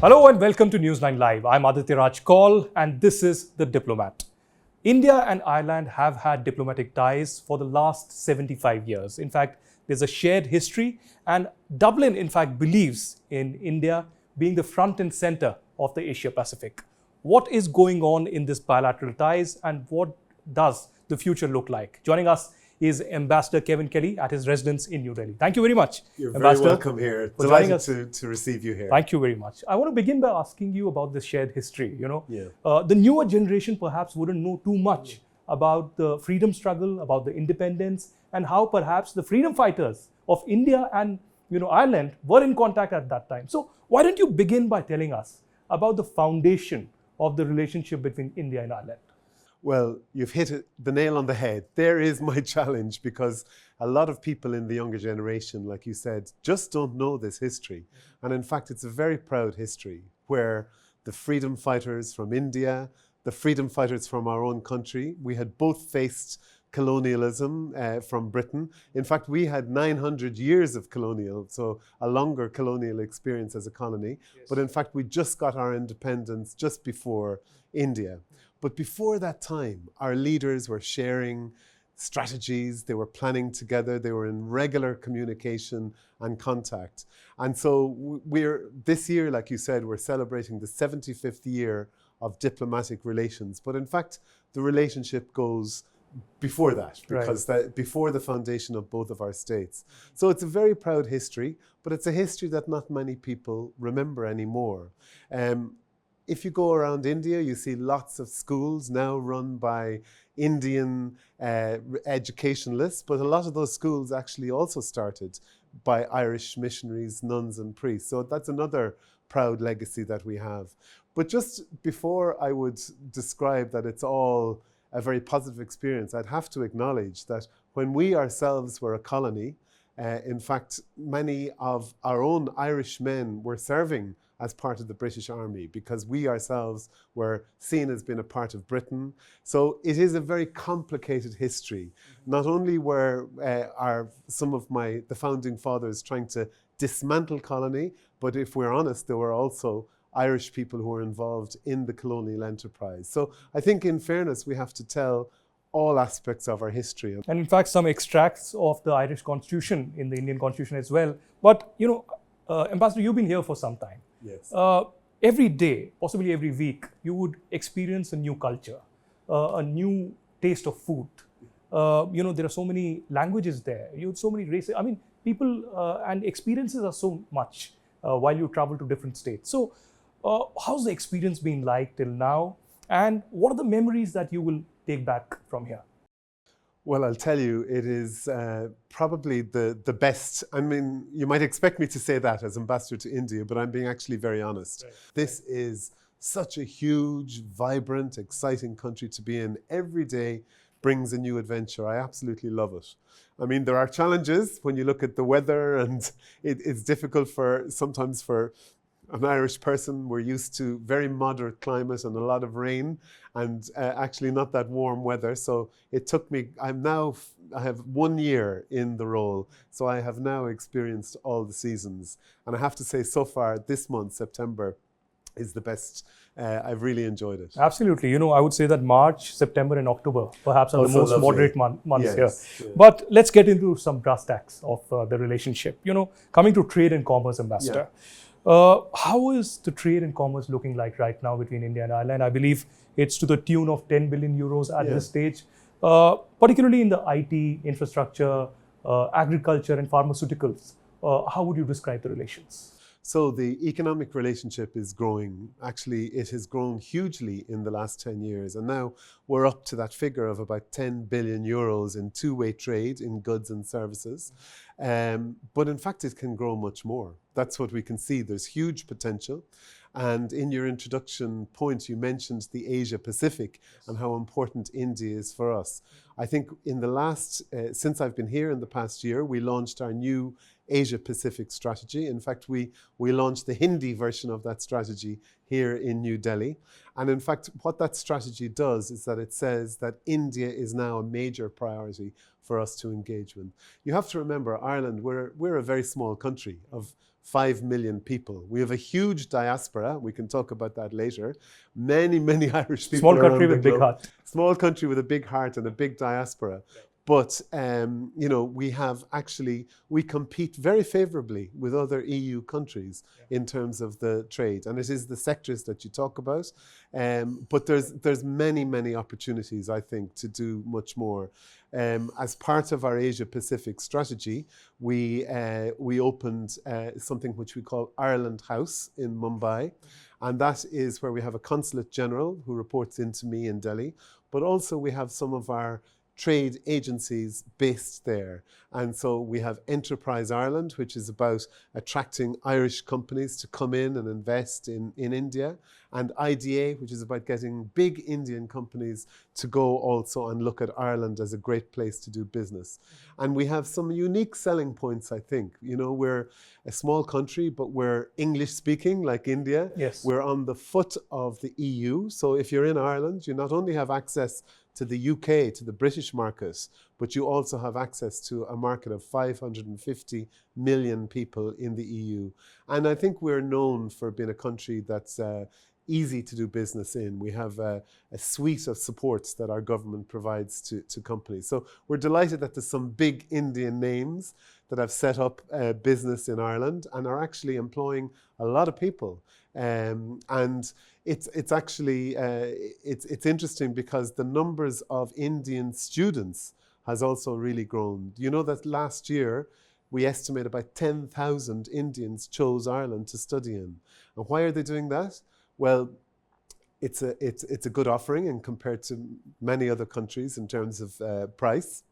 Hello and welcome to News9 Live. I'm Aditya Raj Kaul and this is The Diplomat. India and Ireland have had diplomatic ties for the last 75 years. In fact, there's a shared history, and Dublin, in fact, believes in India being the front and center of the Asia Pacific. What is going on in this bilateral ties and what does the future look like? Joining us is Ambassador Kevin Kelly at his residence in New Delhi. Thank you very much, You're Ambassador, very welcome here. Delighted to receive you here. Thank you very much. I want to begin by asking you about this shared history. Yeah. The newer generation perhaps wouldn't know too much about the freedom struggle, about the independence, and how perhaps the freedom fighters of India and Ireland were in contact at that time. So why don't you begin by telling us about the foundation of the relationship between India and Ireland? Well, you've hit the nail on the head. There is my challenge, because a lot of people in the younger generation, like you said, just don't know this history. And in fact, it's a very proud history where the freedom fighters from India, the freedom fighters from our own country, we had both faced colonialism from Britain. In fact, we had 900 years of colonial, so a longer colonial experience as a colony. Yes. But in fact, we just got our independence just before India. But before that time, our leaders were sharing strategies, they were planning together, they were in regular communication and contact. And so this year, like you said, we're celebrating the 75th year of diplomatic relations. But in fact, the relationship goes before that, because before the foundation of both of our states. So it's a very proud history, but it's a history that not many people remember anymore. If you go around India, you see lots of schools now run by Indian educationalists, but a lot of those schools actually also started by Irish missionaries, nuns and priests. So that's another proud legacy that we have. But just before I would describe that it's all a very positive experience, I'd have to acknowledge that when we ourselves were a colony, in fact, many of our own Irish men were serving as part of the British Army, because we ourselves were seen as being a part of Britain. So it is a very complicated history. Not only were some of the founding fathers trying to dismantle colony, but if we're honest, there were also Irish people who were involved in the colonial enterprise. So I think in fairness, we have to tell all aspects of our history. And in fact, some extracts of the Irish Constitution in the Indian Constitution as well. But, Ambassador, you've been here for some time. Yes. Every day, possibly every week, you would experience a new culture, a new taste of food. There are so many languages there. You have so many races. I mean, people and experiences are so much while you travel to different states. So how's the experience been like till now? And what are the memories that you will take back from here? Well, I'll tell you, it is probably the best. I mean, you might expect me to say that as ambassador to India, but I'm being actually very honest. Right. This is such a huge, vibrant, exciting country to be in. Every day brings a new adventure. I absolutely love it. I mean, there are challenges when you look at the weather, and it's difficult sometimes for an Irish person. We're used to very moderate climate and a lot of rain, and actually not that warm weather. So it took me, I have 1 year in the role, so I have now experienced all the seasons. And I have to say, so far, this month, September, is the best. I've really enjoyed it. Absolutely. I would say that March, September and October perhaps are the most lovely. Moderate months here. Yes. But let's get into some brass tacks of the relationship. Coming to trade and commerce, Ambassador. Yeah. How is the trade and commerce looking like right now between India and Ireland? I believe it's to the tune of 10 billion euros at this stage, particularly in the IT, infrastructure, agriculture and pharmaceuticals. How would you describe the relations? So the economic relationship is growing. Actually, it has grown hugely in the last 10 years. And now we're up to that figure of about 10 billion euros in two-way trade in goods and services. But in fact, it can grow much more. That's what we can see. There's huge potential. And in your introduction point, you mentioned the Asia Pacific and how important India is for us. I think in the since I've been here in the past year, we launched our new Asia Pacific strategy. In fact, we launched the Hindi version of that strategy here in New Delhi. And in fact, what that strategy does is that it says that India is now a major priority for us to engage with. You have to remember, Ireland, we're a very small country of 5 million people. We have a huge diaspora. We can talk about that later. Many, many Irish people Small country around the with big globe. heart. Small country with a big heart and a big diaspora. But, we compete very favorably with other EU countries in terms of the trade. And it is the sectors that you talk about. But there's many, many opportunities, I think, to do much more. As part of our Asia-Pacific strategy, we opened something which we call Ireland House in Mumbai. And that is where we have a consulate general who reports into me in Delhi. But also we have some of our trade agencies based there. And so we have Enterprise Ireland, which is about attracting Irish companies to come in and invest in India, and IDA, which is about getting big Indian companies to go also and look at Ireland as a great place to do business. And we have some unique selling points, I think. We're a small country, but we're English speaking like India. Yes. We're on the foot of the EU. So if you're in Ireland, you not only have access to the UK, to the British market, but you also have access to a market of 550 million people in the EU. And I think we're known for being a country that's easy to do business in. We have a suite of supports that our government provides to companies. So we're delighted that there's some big Indian names that have set up business in Ireland and are actually employing a lot of people. And it's actually it's interesting because the numbers of Indian students has also really grown. You know that last year we estimate about 10,000 Indians chose Ireland to study in. And why are they doing that? Well, it's a good offering and compared to many other countries in terms of price.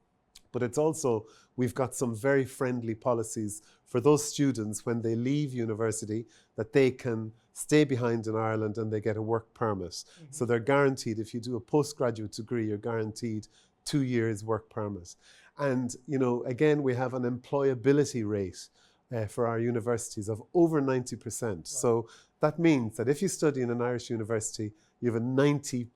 But it's also, we've got some very friendly policies for those students when they leave university that they can stay behind in Ireland and they get a work permit. Mm-hmm. So they're guaranteed, if you do a postgraduate degree, you're guaranteed 2 years work permit. And, again, we have an employability rate for our universities of over 90%. Wow. So that means that if you study in an Irish university, you have a 90%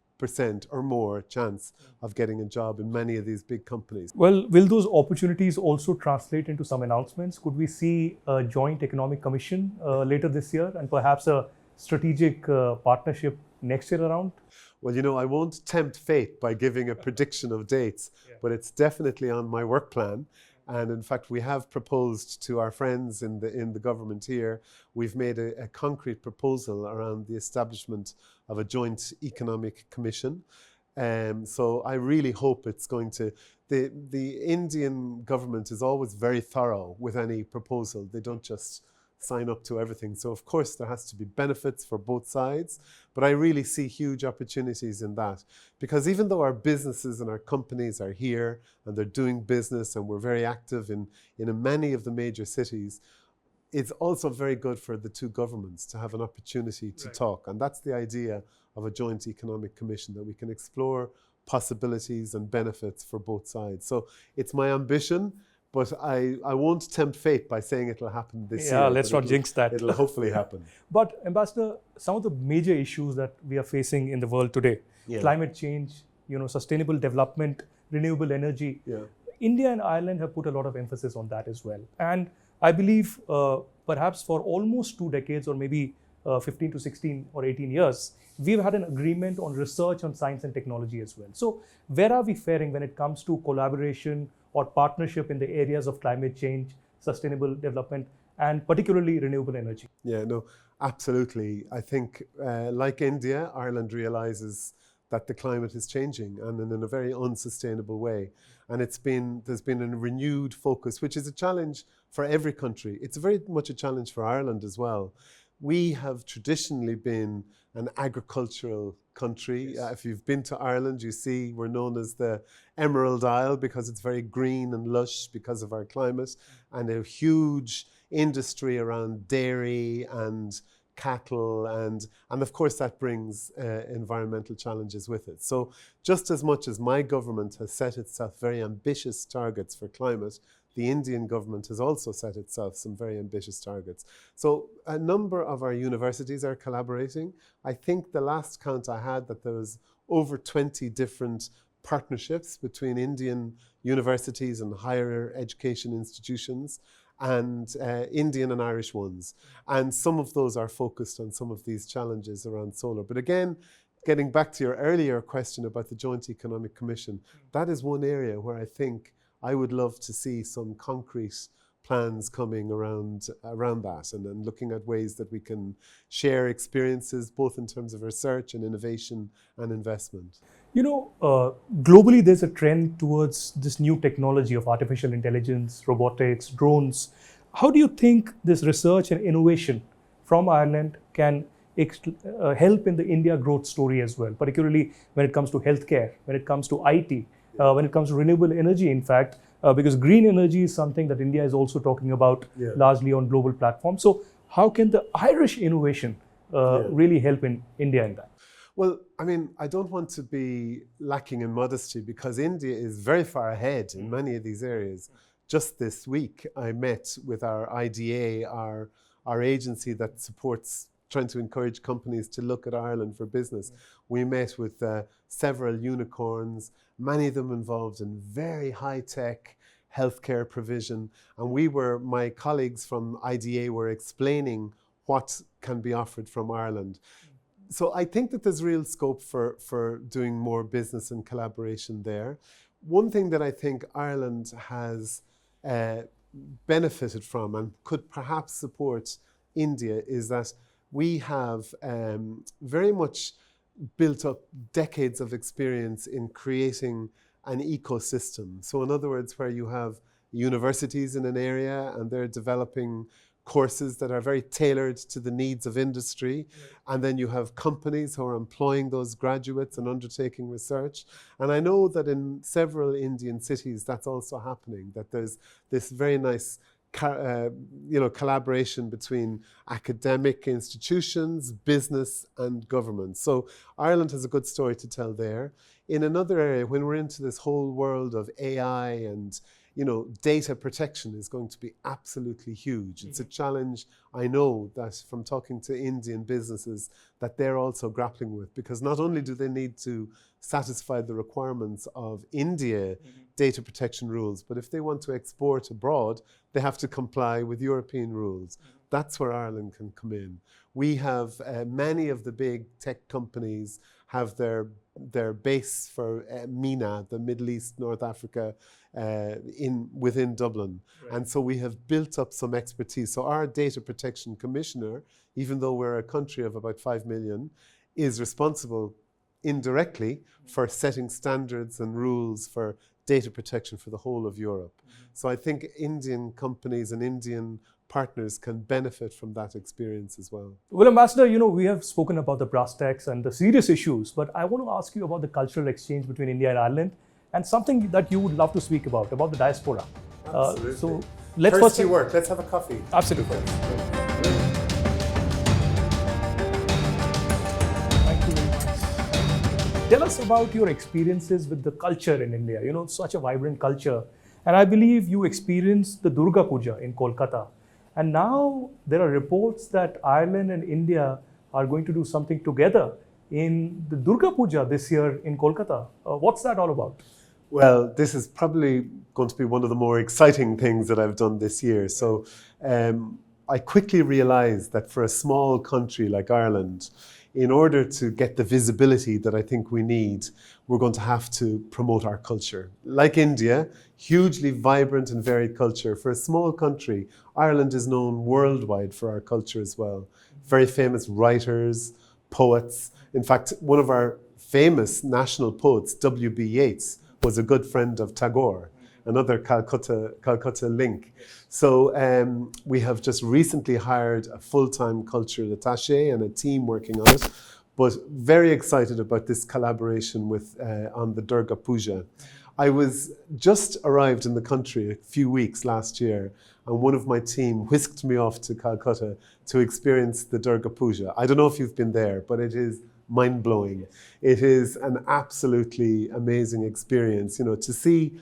or more chance of getting a job in many of these big companies. Well, will those opportunities also translate into some announcements? Could we see a joint economic commission later this year and perhaps a strategic partnership next year around? Well, I won't tempt fate by giving a prediction of dates, but it's definitely on my work plan. And in fact, we have proposed to our friends in the government here, we've made a concrete proposal around the establishment of a joint economic commission. So I really hope it's going to, the Indian government is always very thorough with any proposal. They don't just sign up to everything. So of course there has to be benefits for both sides, but I really see huge opportunities in that, because even though our businesses and our companies are here and they're doing business and we're very active in many of the major cities, it's also very good for the two governments to have an opportunity to talk. And that's the idea of a joint economic commission, that we can explore possibilities and benefits for both sides. So it's my ambition. But I won't tempt fate by saying it'll happen this year. Yeah, let's not jinx that. It'll hopefully happen. But Ambassador, some of the major issues that we are facing in the world today, climate change, sustainable development, renewable energy, India and Ireland have put a lot of emphasis on that as well. And I believe perhaps for almost 2 decades or maybe 15 to 16 or 18 years, we've had an agreement on research on science and technology as well. So where are we faring when it comes to collaboration or partnership in the areas of climate change, sustainable development, and particularly renewable energy? Yeah, no, absolutely. I think like India, Ireland realizes that the climate is changing and in a very unsustainable way. And there's been a renewed focus, which is a challenge for every country. It's very much a challenge for Ireland as well. We have traditionally been an agricultural country. If you've been to Ireland, you see we're known as the Emerald Isle because it's very green and lush because of our climate, and a huge industry around dairy and cattle, and of course that brings environmental challenges with it. So just as much as my government has set itself very ambitious targets for climate, the Indian government has also set itself some very ambitious targets. So a number of our universities are collaborating. I think the last count I had that there was over 20 different partnerships between Indian universities and higher education institutions. and Indian and Irish ones. And some of those are focused on some of these challenges around solar. But again, getting back to your earlier question about the Joint Economic Commission, that is one area where I think I would love to see some concrete plans coming around that, and then looking at ways that we can share experiences both in terms of research and innovation and investment. Globally there's a trend towards this new technology of artificial intelligence, robotics, drones. How do you think this research and innovation from Ireland can help in the India growth story as well, particularly when it comes to healthcare, when it comes to IT, when it comes to renewable energy, in fact, because green energy is something that India is also talking about largely on global platforms. So how can the Irish innovation really help in India in that? Well, I mean, I don't want to be lacking in modesty because India is very far ahead in many of these areas. Just this week, I met with our IDA, our agency that supports trying to encourage companies to look at Ireland for business. We met with several unicorns, many of them involved in very high-tech healthcare provision. And my colleagues from IDA were explaining what can be offered from Ireland. So I think that there's real scope for doing more business and collaboration there. One thing that I think Ireland has benefited from and could perhaps support India is that we have very much built up decades of experience in creating an ecosystem. So in other words, where you have universities in an area and they're developing courses that are very tailored to the needs of industry. And then you have companies who are employing those graduates and undertaking research. And I know that in several Indian cities, that's also happening, that there's this very nice collaboration between academic institutions, business and government. So Ireland has a good story to tell there. In another area, when we're into this whole world of AI and data protection is going to be absolutely huge. It's a challenge I know that from talking to Indian businesses that they're also grappling with, because not only do they need to satisfy the requirements of India data protection rules, but if they want to export abroad, they have to comply with European rules. That's where Ireland can come in. We have many of the big tech companies have their base for MENA, the Middle East, North Africa, within Dublin. Right. And so we have built up some expertise. So our data protection commissioner, even though we're a country of about 5 million, is responsible indirectly for setting standards and rules for data protection for the whole of Europe. So I think Indian companies and Indian partners can benefit from that experience as well. Well, Ambassador, we have spoken about the brass tacks and the serious issues, but I want to ask you about the cultural exchange between India and Ireland and something that you would love to speak about the diaspora. Absolutely. So let's first work. Let's have a coffee. Absolutely. Thank you very much. Tell us about your experiences with the culture in India. Such a vibrant culture. And I believe you experienced the Durga Puja in Kolkata. And now there are reports that Ireland and India are going to do something together in the Durga Puja this year in Kolkata. What's that all about? Well, this is probably going to be one of the more exciting things that I've done this year. So I quickly realized that for a small country like Ireland, in order to get the visibility that I think we need, we're going to have to promote our culture. Like India, hugely vibrant and varied culture. For a small country, Ireland is known worldwide for our culture as well. Very famous writers, poets. In fact, one of our famous national poets, W.B. Yeats, was a good friend of Tagore, another Calcutta link. So we have just recently hired a full-time cultural attaché and a team working on it, but very excited about this collaboration on the Durga Puja. I was just arrived in the country a few weeks last year, and one of my team whisked me off to Calcutta to experience the Durga Puja. I don't know if you've been there, but it is mind-blowing. It is an absolutely amazing experience, to see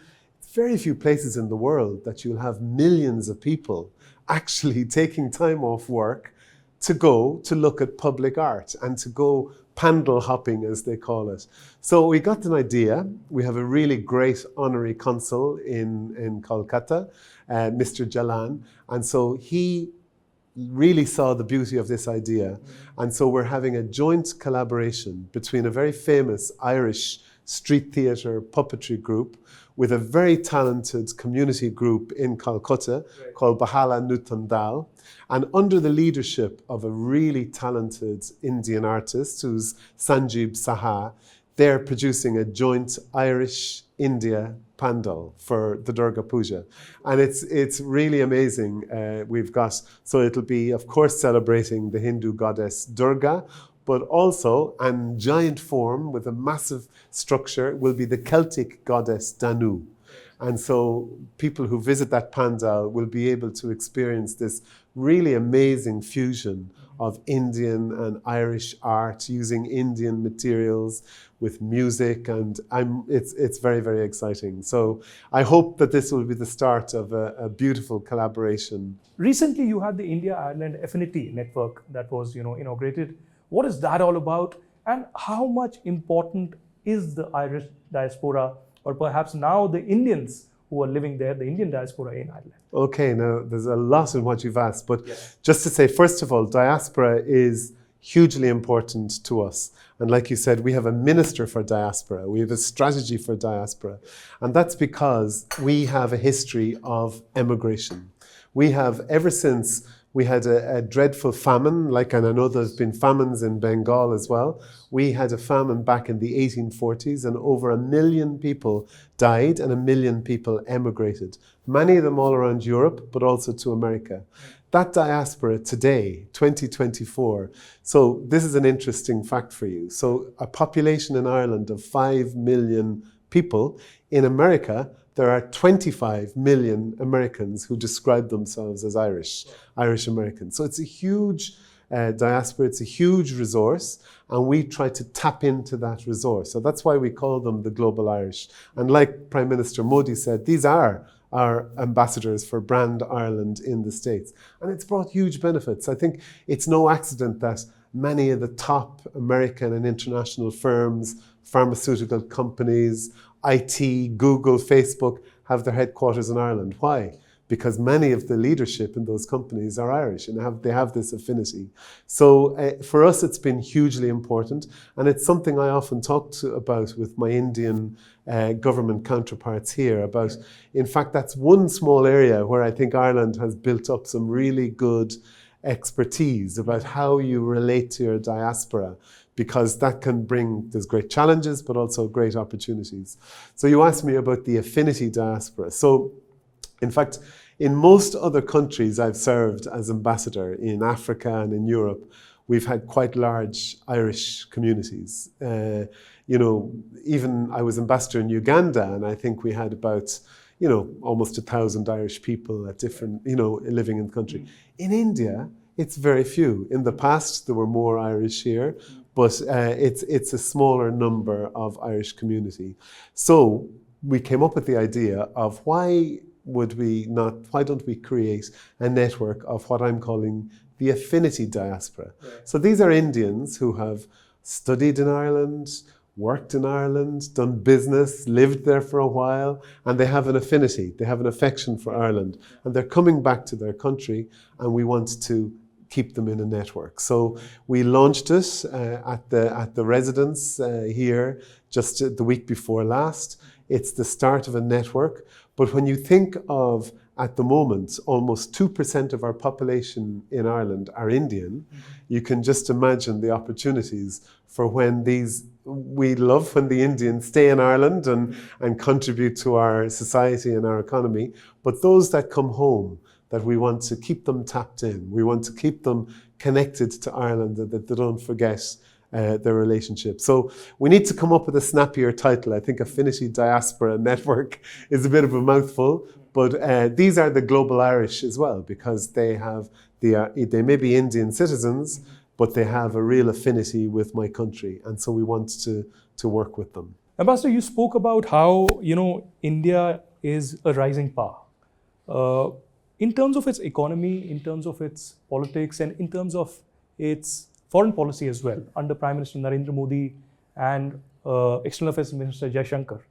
very few places in the world that you'll have millions of people actually taking time off work to go to look at public art and to go pandal hopping, as they call it. So we got an idea. We have a really great honorary consul in Kolkata, Mr. Jalan. And so he really saw the beauty of this idea. And so we're having a joint collaboration between a very famous Irish street theatre puppetry group with a very talented community group in Calcutta called Bahala Nutandal, and under the leadership of a really talented Indian artist who's Sanjeev Saha, they're producing a joint Irish-India pandal for the Durga Puja. And it's really amazing. So it'll be, of course, celebrating the Hindu goddess Durga, but also, in giant form with a massive structure, will be the Celtic goddess Danu. And so people who visit that pandal will be able to experience this really amazing fusion of Indian and Irish art using Indian materials with music, and it's very, very exciting. So I hope that this will be the start of a beautiful collaboration. Recently, you had the India-Ireland Affinity Network that was, inaugurated. What is that all about, and how much important is the Irish diaspora, or perhaps now the Indians who are living there, the Indian diaspora in Ireland? Okay, now there's a lot in what you've asked, but just to say, first of all, diaspora is hugely important to us. And like you said, we have a minister for diaspora, we have a strategy for diaspora, and that's because we have a history of emigration. We have, ever since we had a dreadful famine, and I know there's been famines in Bengal as well. We had a famine back in the 1840s, and over 1 million people died and 1 million people emigrated. Many of them all around Europe, but also to America. That diaspora today, 2024, so this is an interesting fact for you. So a population in Ireland of 5 million people. In America, there are 25 million Americans who describe themselves as Irish Americans. So it's a huge diaspora, it's a huge resource, and we try to tap into that resource. So that's why we call them the Global Irish. And like Prime Minister Modi said, these are our ambassadors for Brand Ireland in the States. And it's brought huge benefits. I think it's no accident that many of the top American and international firms, pharmaceutical companies, IT, Google, Facebook have their headquarters in Ireland. Why? Because many of the leadership in those companies are Irish and they have this affinity. So for us, it's been hugely important, and it's something I often talk about with my Indian government counterparts here about, in fact, that's one small area where I think Ireland has built up some really good expertise about how you relate to your diaspora, because that can bring, there's great challenges, but also great opportunities. So you asked me about the affinity diaspora. So in fact, in most other countries I've served as ambassador, in Africa and in Europe, we've had quite large Irish communities. Even I was ambassador in Uganda, and I think we had about, almost 1,000 Irish people at different, living in the country. In India, it's very few. In the past, there were more Irish here, but it's a smaller number of Irish community. So we came up with the idea of why don't we create a network of what I'm calling the affinity diaspora. Right. So these are Indians who have studied in Ireland, worked in Ireland, done business, lived there for a while, and they have an affinity, they have an affection for Ireland, and they're coming back to their country, and we want to keep them in a network. So we launched it at the residence here just the week before last. It's the start of a network. But when you think of, at the moment, almost 2% of our population in Ireland are Indian, you can just imagine the opportunities for we love when the Indians stay in Ireland and contribute to our society and our economy. But those that come home, that we want to keep them tapped in. We want to keep them connected to Ireland, that they don't forget their relationship. So we need to come up with a snappier title. I think Affinity Diaspora Network is a bit of a mouthful, but these are the Global Irish as well, because they may be Indian citizens, but they have a real affinity with my country, and so we want to work with them. Ambassador, you spoke about how India is a rising power. In terms of its economy, in terms of its politics, and in terms of its foreign policy as well under Prime Minister Narendra Modi and External Affairs Minister Jaishankar.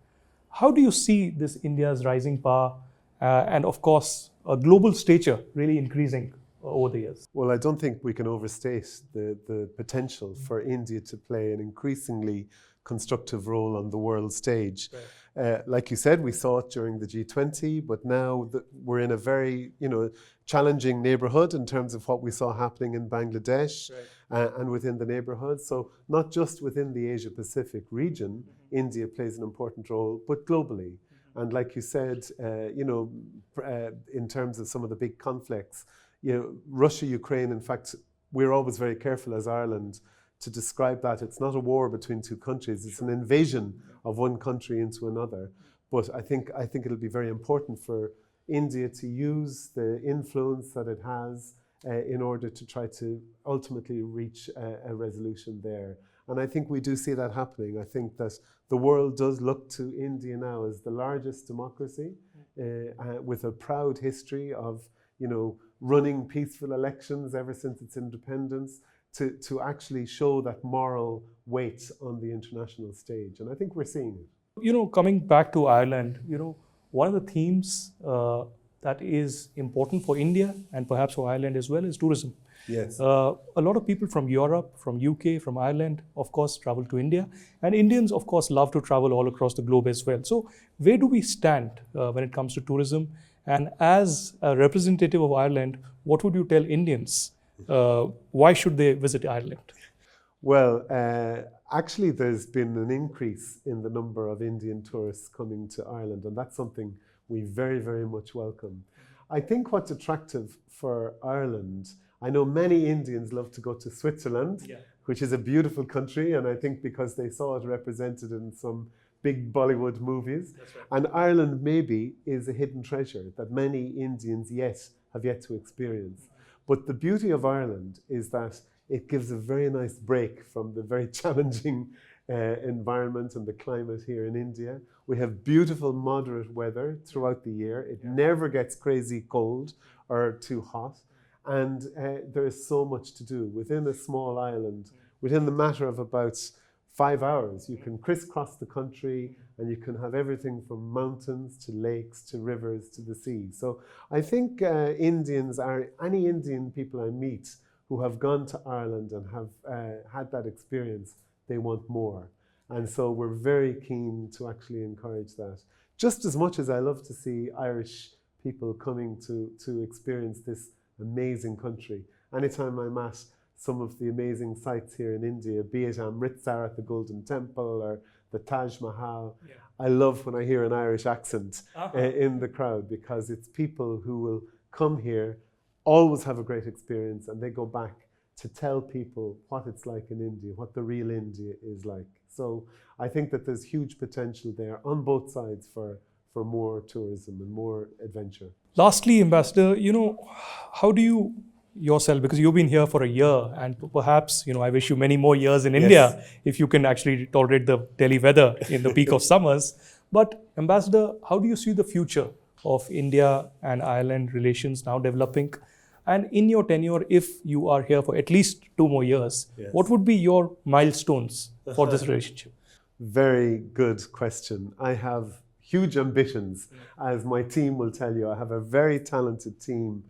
How do you see this India's rising power and, of course, a global stature really increasing over the years? Well, I don't think we can overstate the potential for India to play an increasingly constructive role on the world stage. Right. Like you said, we saw it during the G20, but now we're in a very, challenging neighborhood in terms of what we saw happening in Bangladesh. Right. And within the neighborhood. So not just within the Asia-Pacific region, India plays an important role, but globally. And like you said, in terms of some of the big conflicts, Russia, Ukraine, in fact, we're always very careful as Ireland to describe that. It's not a war between two countries, it's an invasion of one country into another. But I think it'll be very important for India to use the influence that it has in order to try to ultimately reach a resolution there. And I think we do see that happening. I think that the world does look to India now as the largest democracy with a proud history of, running peaceful elections ever since its independence to actually show that moral weight on the international stage. And I think we're seeing it. Coming back to Ireland, one of the themes that is important for India and perhaps for Ireland as well is tourism. Yes. A lot of people from Europe, from UK, from Ireland, of course, travel to India. And Indians, of course, love to travel all across the globe as well. So where do we stand when it comes to tourism? And as a representative of Ireland, what would you tell Indians? Why should they visit Ireland? Well, actually, there's been an increase in the number of Indian tourists coming to Ireland, and that's something we very, very much welcome. I think what's attractive for Ireland, I know many Indians love to go to Switzerland, which is a beautiful country, and I think because they saw it represented in some big Bollywood movies. That's right. And Ireland maybe is a hidden treasure that many Indians have yet to experience. But the beauty of Ireland is that it gives a very nice break from the very challenging environment and the climate here in India. We have beautiful moderate weather throughout the year. It never gets crazy cold or too hot. And there is so much to do. Within a small island, within the matter of about 5 hours, you can crisscross the country and you can have everything from mountains to lakes to rivers to the sea. So I think any Indian people I meet who have gone to Ireland and have had that experience, they want more. And so we're very keen to actually encourage that. Just as much as I love to see Irish people coming to experience this amazing country. Anytime I'm at some of the amazing sites here in India, be it Amritsar at the Golden Temple or the Taj Mahal, I love when I hear an Irish accent in the crowd, because it's people who will come here, always have a great experience, and they go back to tell people what it's like in India, what the real India is like. So I think that there's huge potential there on both sides for more tourism and more adventure. Lastly, Ambassador, how do you yourself, because you've been here for a year, and perhaps, I wish you many more years in India if you can actually tolerate the Delhi weather in the peak of summers. But Ambassador, how do you see the future of India and Ireland relations now developing? And in your tenure, if you are here for at least 2 more years, what would be your milestones for this relationship? Very good question. I have huge ambitions, as my team will tell you. I have a very talented team,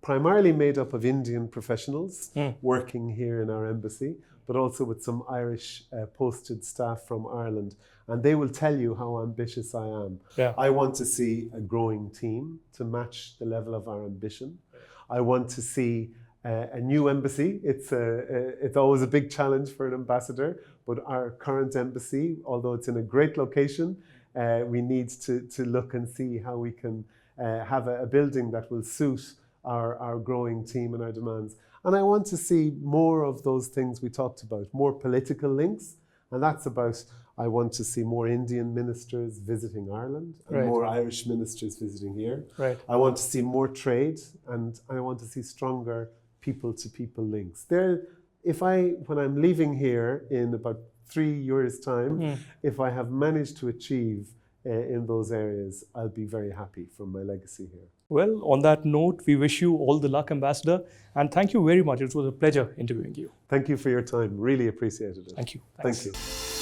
primarily made up of Indian professionals working here in our embassy, but also with some Irish posted staff from Ireland. And they will tell you how ambitious I am. I want to see a growing team to match the level of our ambition. I want to see a new embassy. It's always a big challenge for an ambassador, but our current embassy, although it's in a great location, we need to look and see how we can have a building that will suit our growing team and our demands. And I want to see more of those things we talked about, more political links. And that's about, I want to see more Indian ministers visiting Ireland and more Irish ministers visiting here. I want to see more trade, and I want to see stronger people-to-people links. When I'm leaving here in about 3 years' time, if I have managed to achieve in those areas, I'll be very happy from my legacy here. Well, on that note, we wish you all the luck, Ambassador, and thank you very much. It was a pleasure interviewing you. Thank you for your time. Really appreciated it. Thank you. Thank you.